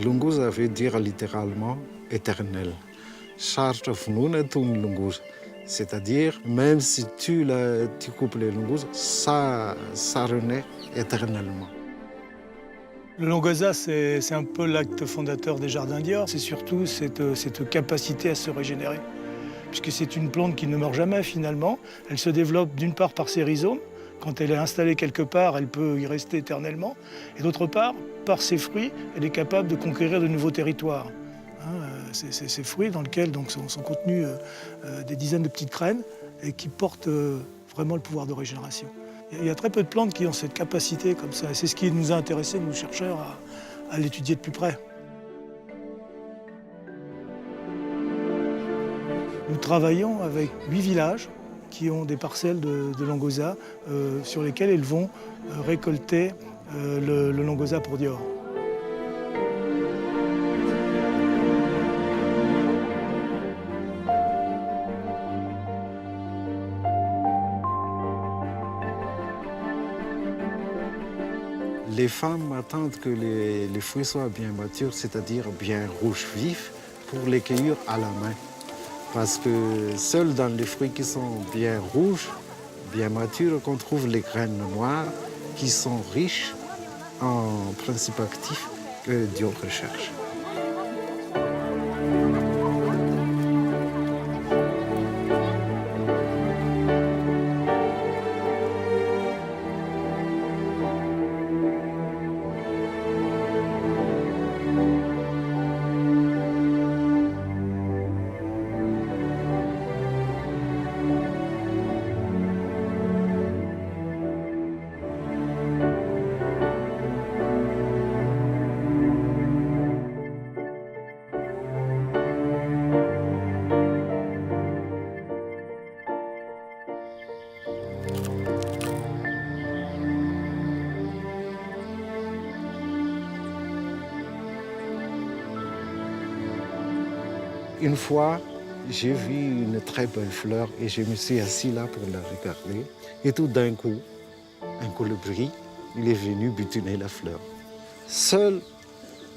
Lunguza veut dire littéralement éternel. Chartre vnuna tun lunguza. C'est-à-dire, même si tu coupes les lunguza, ça renaît éternellement. Le longoza, c'est un peu l'acte fondateur des jardins Dior. C'est surtout cette capacité à se régénérer. Puisque c'est une plante qui ne meurt jamais finalement. Elle se développe d'une part par ses rhizomes. Quand elle est installée quelque part, elle peut y rester éternellement. Et d'autre part, par ses fruits, elle est capable de conquérir de nouveaux territoires. Ces fruits dans lesquels donc, sont contenus des dizaines de petites graines et qui portent vraiment le pouvoir de régénération. Il y a très peu de plantes qui ont cette capacité comme ça. C'est ce qui nous a intéressés, nous chercheurs, à l'étudier de plus près. Nous travaillons avec 8 villages qui ont des parcelles de longoza sur lesquelles ils vont récolter le longoza pour Dior. Les femmes attendent que les fruits soient bien matures, c'est-à-dire bien rouges vifs, pour les cueillir à la main. Parce que seul dans les fruits qui sont bien rouges, bien matures, qu'on trouve les graines noires qui sont riches en principes actifs que Dior recherche. Une fois, j'ai vu une très belle fleur et je me suis assis là pour la regarder. Et tout d'un coup, un colibri, il est venu butinner la fleur. Seul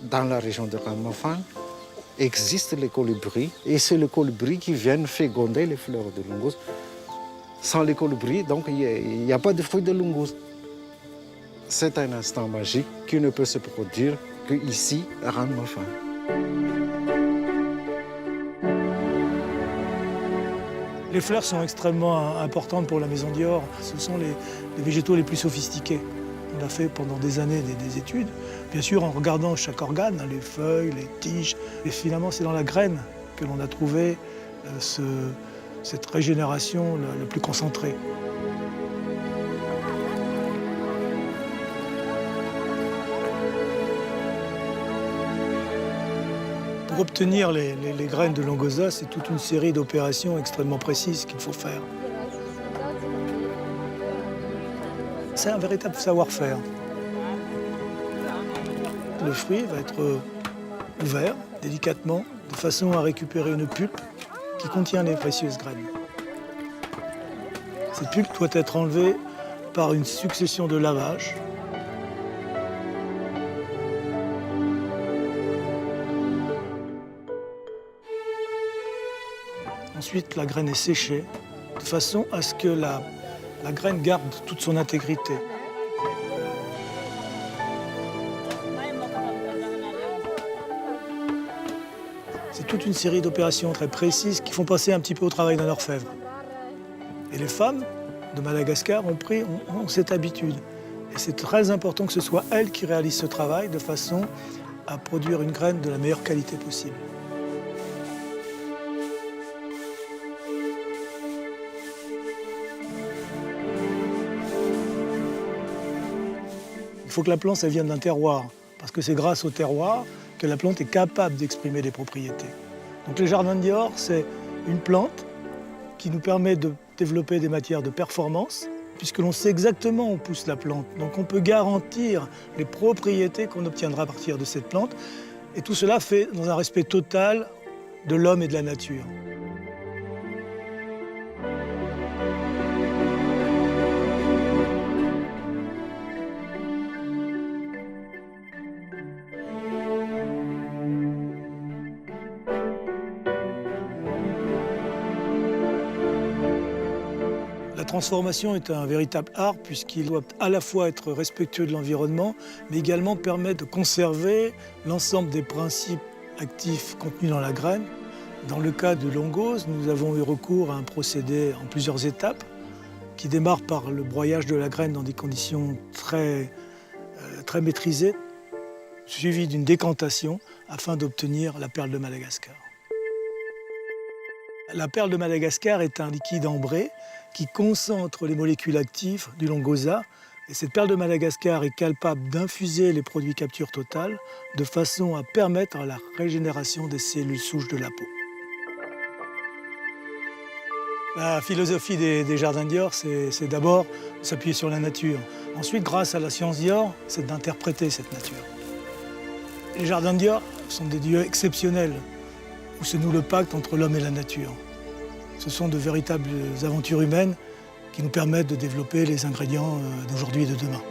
dans la région de Ramafan existent les colibris et c'est le colibri qui vient féconder les fleurs de lungus. Sans les colibris, donc, il n'y a pas de fruits de lungus. C'est un instant magique qui ne peut se produire qu'ici, à Ramafan. Les fleurs sont extrêmement importantes pour la maison Dior. Ce sont les végétaux les plus sophistiqués. On a fait pendant des années des études, bien sûr en regardant chaque organe, les feuilles, les tiges. Et finalement, c'est dans la graine que l'on a trouvé cette régénération la plus concentrée. Pour obtenir les graines de longoza, c'est toute une série d'opérations extrêmement précises qu'il faut faire. C'est un véritable savoir-faire. Le fruit va être ouvert délicatement, de façon à récupérer une pulpe qui contient les précieuses graines. Cette pulpe doit être enlevée par une succession de lavages. Ensuite, la graine est séchée de façon à ce que la graine garde toute son intégrité. C'est toute une série d'opérations très précises qui font passer un petit peu au travail d'un orfèvre. Et les femmes de Madagascar ont cette habitude. Et c'est très important que ce soit elles qui réalisent ce travail de façon à produire une graine de la meilleure qualité possible. Il faut que la plante vienne d'un terroir, parce que c'est grâce au terroir que la plante est capable d'exprimer des propriétés. Donc les jardins de Dior, c'est une plante qui nous permet de développer des matières de performance, puisque l'on sait exactement où pousse la plante. Donc on peut garantir les propriétés qu'on obtiendra à partir de cette plante. Et tout cela fait dans un respect total de l'homme et de la nature. transformation est un véritable art puisqu'il doit à la fois être respectueux de l'environnement, mais également permettre de conserver l'ensemble des principes actifs contenus dans la graine. Dans le cas de l'ongose, nous avons eu recours à un procédé en plusieurs étapes qui démarre par le broyage de la graine dans des conditions très maîtrisées, suivi d'une décantation afin d'obtenir la perle de Madagascar. La perle de Madagascar est un liquide ambré qui concentre les molécules actives du longosa. Et cette perle de Madagascar est capable d'infuser les produits capture totale de façon à permettre la régénération des cellules souches de la peau. La philosophie des jardins Dior, c'est d'abord de s'appuyer sur la nature. Ensuite, grâce à la science Dior, c'est d'interpréter cette nature. Les jardins Dior sont des lieux exceptionnels où se noue le pacte entre l'homme et la nature. Ce sont de véritables aventures humaines qui nous permettent de développer les ingrédients d'aujourd'hui et de demain.